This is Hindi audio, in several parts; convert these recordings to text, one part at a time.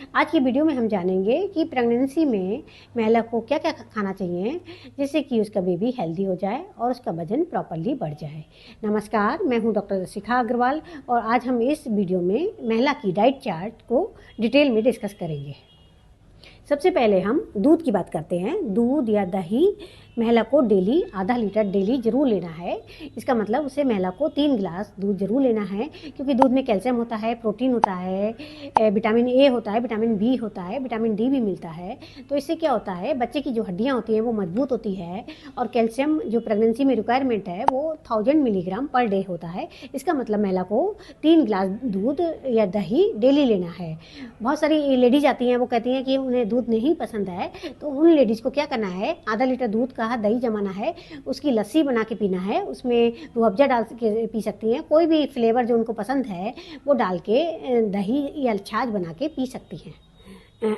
आज की वीडियो में हम जानेंगे कि प्रेगनेंसी में महिला को क्या क्या खाना चाहिए जिससे कि उसका बेबी हेल्दी हो जाए और उसका वजन प्रॉपरली बढ़ जाए। नमस्कार, मैं हूं डॉक्टर शिखा अग्रवाल और आज हम इस वीडियो में महिला की डाइट चार्ट को डिटेल में डिस्कस करेंगे। सबसे पहले हम दूध की बात करते हैं। दूध या दही महिला को डेली आधा लीटर डेली ज़रूर लेना है। इसका मतलब उसे महिला को 3 गिलास दूध ज़रूर लेना है, क्योंकि दूध में कैल्शियम होता है, प्रोटीन होता है, विटामिन ए होता है, विटामिन बी होता है, विटामिन डी भी मिलता है। तो इससे क्या होता है, बच्चे की जो हड्डियाँ होती हैं वो मजबूत होती है और कैल्शियम जो प्रेगनेंसी में रिक्वायरमेंट है वो 1000 मिलीग्राम पर डे होता है। इसका मतलब महिला को 3 गिलास दूध या दही डेली लेना है। बहुत सारी लेडीज आती हैं, वो कहती हैं कि उन्हें दूध नहीं पसंद है, तो उन लेडीज़ को क्या करना है, आधा लीटर दूध का दही जमाना है, उसकी लस्सी बना के पीना है। उसमें रूह अफ़ज़ा डाल के पी सकती हैं, कोई भी फ्लेवर जो उनको पसंद है वो डाल के दही या छाछ बना के पी सकती हैं।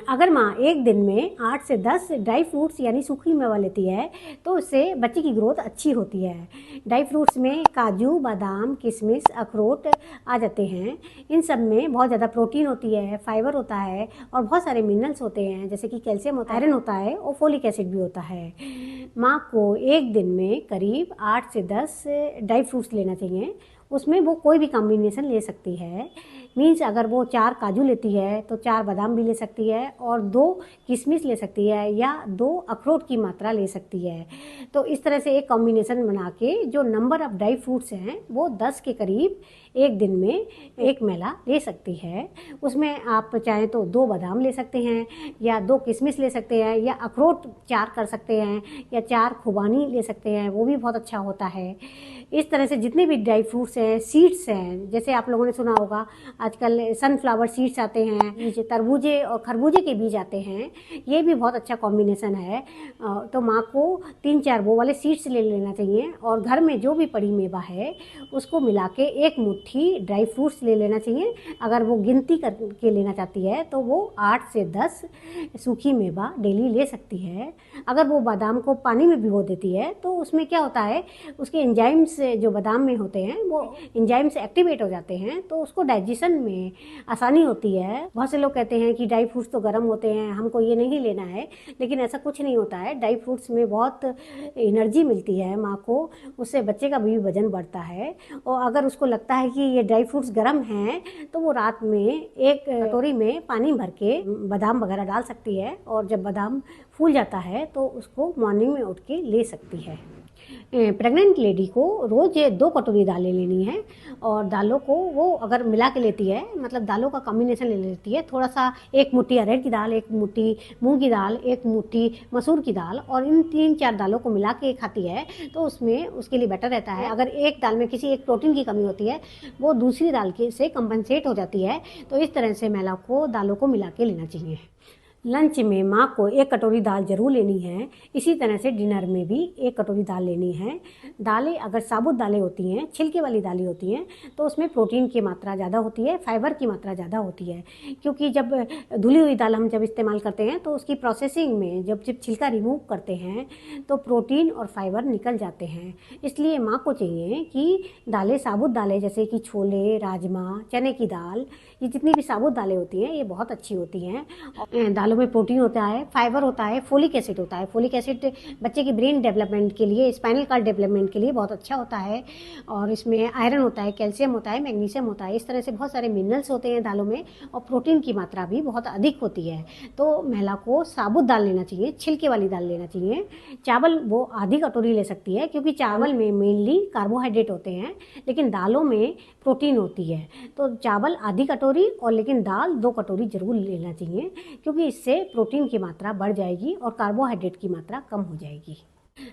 अगर माँ एक दिन में 8 से 10 ड्राई फ्रूट्स यानी सूखी मेवा लेती है तो उससे बच्चे की ग्रोथ अच्छी होती है। ड्राई फ्रूट्स में काजू, बादाम, किशमिश, अखरोट आ जाते हैं। इन सब में बहुत ज़्यादा प्रोटीन होती है, फाइबर होता है और बहुत सारे मिनरल्स होते हैं, जैसे कि कैल्शियम होता है, आयरन होता है और फोलिक एसिड भी होता है। माँ को एक दिन में करीब 8 से 10 ड्राई फ्रूट्स लेना चाहिए। उसमें वो कोई भी कॉम्बिनेशन ले सकती है। मीन्स अगर वो 4 काजू लेती है तो 4 बादाम भी ले सकती है और 2 किशमिश ले सकती है या 2 अखरोट की मात्रा ले सकती है। तो इस तरह से एक कॉम्बिनेशन बना के जो नंबर ऑफ ड्राई फ्रूट्स हैं वो 10 के करीब एक दिन में एक महिला ले सकती है। उसमें आप चाहें तो 2 बादाम ले सकते हैं या 2 किशमिश ले सकते हैं या अखरोट 4 कर सकते हैं या 4 खुबानी ले सकते हैं, वो भी बहुत अच्छा होता है। इस तरह से जितने भी ड्राई फ्रूट्स हैं, सीड्स हैं, जैसे आप लोगों ने सुना होगा आजकल सनफ्लावर सीड्स आते हैं, नीचे तरबूजे और खरबूजे के बीज आते हैं, ये भी बहुत अच्छा कॉम्बिनेशन है। तो माँ को 3-4 वो वाले सीड्स ले लेना चाहिए और घर में जो भी पड़ी मेवा है उसको मिला के एक मुट्ठी ड्राई फ्रूट्स ले लेना चाहिए। अगर वो गिनती करके लेना चाहती है तो वो 8 से 10 सूखी मेवा डेली ले सकती है। अगर वो बादाम को पानी में भिगो देती है तो उसमें क्या होता है, उसके एंजाइम्स जो बादाम में होते हैं वो एंजाइम्स एक्टिवेट हो जाते हैं, तो उसको डाइजेशन में आसानी होती है। बहुत से लोग कहते हैं कि ड्राई फ्रूट्स तो गर्म होते हैं, हमको ये नहीं लेना है, लेकिन ऐसा कुछ नहीं होता है। ड्राई फ्रूट्स में बहुत एनर्जी मिलती है माँ को, उससे बच्चे का भी वजन बढ़ता है। और अगर उसको लगता है कि ये ड्राई फ्रूट्स गर्म हैं तो वो रात में एक कटोरी में पानी भर के बादाम वगैरह डाल सकती है और जब बादाम फूल जाता है तो उसको मॉर्निंग में उठ के ले सकती है। प्रेग्नेंट लेडी को रोज़ 2 कटोरी दालें लेनी है और दालों को वो अगर मिला के लेती है, मतलब दालों का कॉम्बिनेशन ले लेती है, थोड़ा सा 1 मुट्ठी अरहर की दाल, 1 मुट्ठी मूंग की दाल, 1 मुट्ठी मसूर की दाल और इन 3-4 दालों को मिला के खाती है तो उसमें उसके लिए बेटर रहता है। अगर एक दाल में किसी एक प्रोटीन की कमी होती है वो दूसरी दाल के से कंपनसेट हो जाती है। तो इस तरह से महिला को दालों को मिला के लेना चाहिए। लंच में माँ को 1 कटोरी दाल ज़रूर लेनी है। इसी तरह से डिनर में भी 1 कटोरी दाल लेनी है। दालें अगर साबुत दालें होती हैं, छिलके वाली दालें होती हैं, तो उसमें प्रोटीन की मात्रा ज़्यादा होती है, फाइबर की मात्रा ज़्यादा होती है। क्योंकि जब धुली हुई दाल हम जब इस्तेमाल करते हैं तो उसकी प्रोसेसिंग में जब छिलका रिमूव करते हैं तो प्रोटीन और फाइबर निकल जाते हैं। इसलिए माँ को चाहिए कि दालें, साबुत दालें जैसे कि छोले, राजमा, चने की दाल, ये जितनी भी साबुत दालें होती हैं ये बहुत अच्छी होती हैं। दालों में प्रोटीन होता है, फाइबर होता है, फोलिक एसिड होता है। फोलिक एसिड बच्चे की ब्रेन डेवलपमेंट के लिए, स्पाइनल कार्ड डेवलपमेंट के लिए बहुत अच्छा होता है और इसमें आयरन होता है, कैल्शियम होता है, मैग्नीशियम होता है। इस तरह से बहुत सारे मिनरल्स होते हैं दालों में और प्रोटीन की मात्रा भी बहुत अधिक होती है। तो महिला को साबुत दाल लेना चाहिए, छिलके वाली दाल लेना चाहिए। चावल वो आधी कटोरी ले सकती है, क्योंकि चावल में मेनली कार्बोहाइड्रेट होते हैं लेकिन दालों में प्रोटीन होती है। तो चावल आधी कटोरी और लेकिन दाल 2 कटोरी ज़रूर लेना चाहिए, क्योंकि इससे प्रोटीन की मात्रा बढ़ जाएगी और कार्बोहाइड्रेट की मात्रा कम हो जाएगी।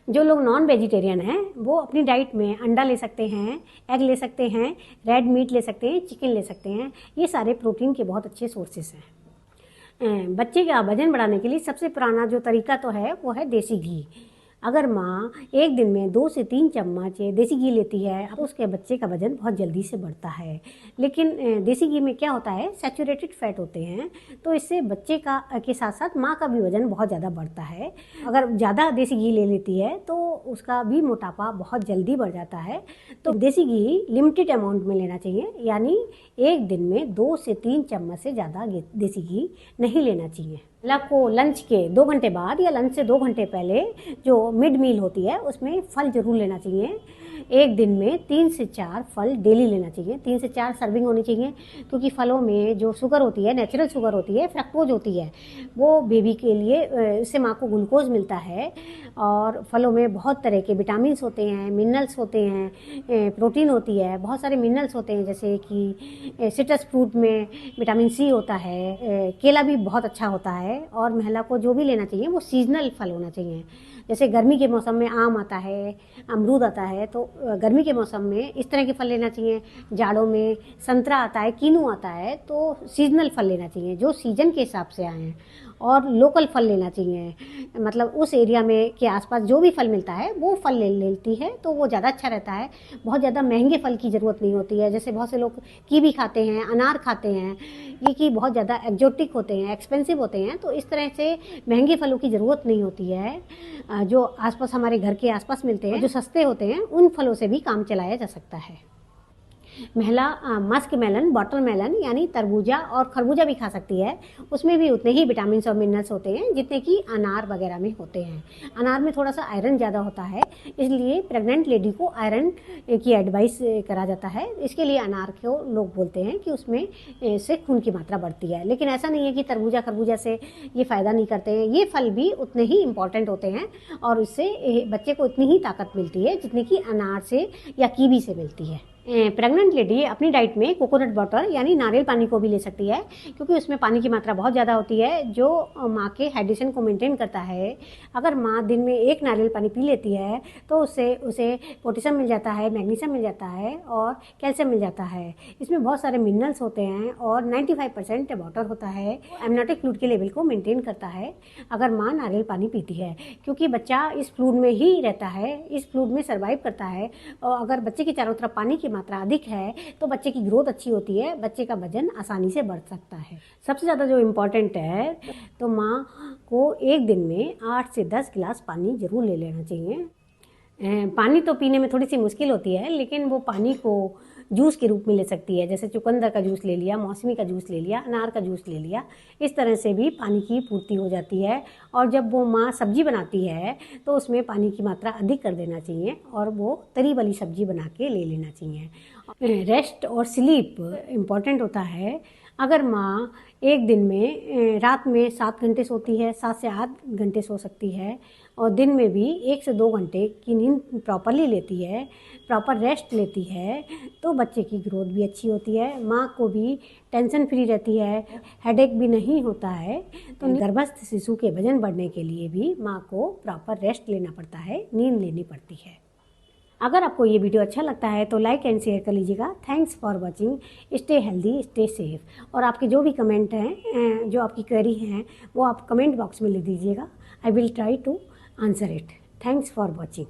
जो लोग नॉन वेजिटेरियन हैं वो अपनी डाइट में अंडा ले सकते हैं, एग ले सकते हैं, रेड मीट ले सकते हैं, चिकन ले सकते हैं। ये सारे प्रोटीन के बहुत अच्छे सोर्सेस हैं। बच्चे का वजन बढ़ाने के लिए सबसे पुराना जो तरीका तो है वो है देसी घी। अगर माँ एक दिन में 2 से 3 चम्मच देसी घी लेती है तो उसके बच्चे का वजन बहुत जल्दी से बढ़ता है। लेकिन देसी घी में क्या होता है, सैचुरेटेड फैट होते हैं, तो इससे बच्चे का के साथ साथ माँ का भी वजन बहुत ज़्यादा बढ़ता है। अगर ज़्यादा देसी घी ले लेती है तो उसका भी मोटापा बहुत जल्दी बढ़ जाता है। तो देसी घी लिमिटेड अमाउंट में लेना चाहिए, यानी एक दिन में 2 से 3 चम्मच से ज़्यादा देसी घी नहीं लेना चाहिए। महिला को लंच के 2 घंटे बाद या लंच से 2 घंटे पहले जो मिड मील होती है उसमें फल जरूर लेना चाहिए। एक दिन में 3 से 4 फल डेली लेना चाहिए। 3 से 4 सर्विंग होनी चाहिए, क्योंकि फलों में जो शुगर होती है, नेचुरल शुगर होती है, फ्रक्टोज होती है, वो बेबी के लिए, इससे माँ को ग्लूकोज मिलता है। और फलों में बहुत तरह के विटामिन होते हैं, मिनरल्स होते हैं, प्रोटीन होती है, बहुत सारे मिनरल्स होते हैं, जैसे कि सिट्रस फ्रूट में विटामिन सी होता है, केला भी बहुत अच्छा होता है। और महिला को जो भी लेना चाहिए वो सीजनल फल होना चाहिए। जैसे गर्मी के मौसम में आम आता है, अमरूद आता है, तो गर्मी के मौसम में इस तरह के फल लेना चाहिए। जाड़ों में संतरा आता है, कीनू आता है, तो सीजनल फल लेना चाहिए जो सीजन के हिसाब से आए हैं। और लोकल फल लेना चाहिए, मतलब उस एरिया में के आसपास जो भी फल मिलता है वो फल ले लेती है तो वो ज़्यादा अच्छा रहता है। बहुत ज़्यादा महंगे फल की ज़रूरत नहीं होती है। जैसे बहुत से लोग कीवी खाते हैं, अनार खाते हैं, ये कि बहुत ज़्यादा एक्जोटिक होते हैं, एक्सपेंसिव होते हैं, तो इस तरह से महंगे फलों की ज़रूरत नहीं होती है। जो आसपास हमारे घर के आसपास मिलते हैं, जो सस्ते होते हैं, उन फलों से भी काम चलाया जा सकता है। महिला मस्क मेलन, वाटर मेलन यानी तरबूजा और खरबूजा भी खा सकती है। उसमें भी उतने ही विटामिन और मिनरल्स होते हैं जितने कि अनार वगैरह में होते हैं। अनार में थोड़ा सा आयरन ज़्यादा होता है, इसलिए प्रेग्नेंट लेडी को आयरन की एडवाइस करा जाता है। इसके लिए अनार को लोग बोलते हैं कि उसमें से खून की मात्रा बढ़ती है। लेकिन ऐसा नहीं है कि तरबूजा खरबूजा से ये फ़ायदा नहीं करते हैं। ये फल भी उतने ही इम्पॉर्टेंट होते हैं और इससे बच्चे को इतनी ही ताकत मिलती है जितनी कि अनार से या कीवी से मिलती है। प्रेग्नेंट लेडी अपनी डाइट में कोकोनट वाटर यानी नारियल पानी को भी ले सकती है, क्योंकि उसमें पानी की मात्रा बहुत ज़्यादा होती है जो माँ के हाइड्रेशन को मेंटेन करता है। अगर माँ दिन में 1 नारियल पानी पी लेती है तो उससे उसे पोटेशियम मिल जाता है, मैग्नीशियम मिल जाता है और कैल्शियम मिल जाता है। इसमें बहुत सारे मिनरल्स होते हैं और 95% वाटर होता है। एमनियोटिक फ्लूइड के लेवल को मेंटेन करता है अगर माँ नारियल पानी पीती है, क्योंकि बच्चा इस फ्लूइड में ही रहता है, इस फ्लूइड में सर्वाइव करता है। और अगर बच्चे की चारों तरफ पानी की मात्रा अधिक है तो बच्चे की ग्रोथ अच्छी होती है, बच्चे का वजन आसानी से बढ़ सकता है। सबसे ज़्यादा जो इम्पोर्टेंट है, तो माँ को एक दिन में 8 से 10 गिलास पानी जरूर ले लेना चाहिए। पानी तो पीने में थोड़ी सी मुश्किल होती है, लेकिन वो पानी को जूस के रूप में ले सकती है। जैसे चुकंदर का जूस ले लिया, मौसमी का जूस ले लिया, अनार का जूस ले लिया, इस तरह से भी पानी की पूर्ति हो जाती है। और जब वो माँ सब्जी बनाती है तो उसमें पानी की मात्रा अधिक कर देना चाहिए और वो तरी वाली सब्जी बना के ले लेना चाहिए। रेस्ट और स्लीप इम्पॉर्टेंट होता है। अगर माँ एक दिन में रात में 7 घंटे सोती है, 7 से 8 घंटे सो सकती है, और दिन में भी 1 से 2 घंटे की नींद प्रॉपरली लेती है, प्रॉपर रेस्ट लेती है, तो बच्चे की ग्रोथ भी अच्छी होती है, माँ को भी टेंशन फ्री रहती है, हेडेक भी नहीं होता है। तो गर्भस्थ शिशु के वजन बढ़ने के लिए भी माँ को प्रॉपर रेस्ट लेना पड़ता है, नींद लेनी पड़ती है। अगर आपको ये वीडियो अच्छा लगता है तो लाइक एंड शेयर कर लीजिएगा। Thanks for watching. Stay healthy, stay safe. और आपके जो भी कमेंट हैं, जो आपकी क्वेरी हैं, वो आप कमेंट बॉक्स में लिख दीजिएगा। I will try to answer it. Thanks for watching.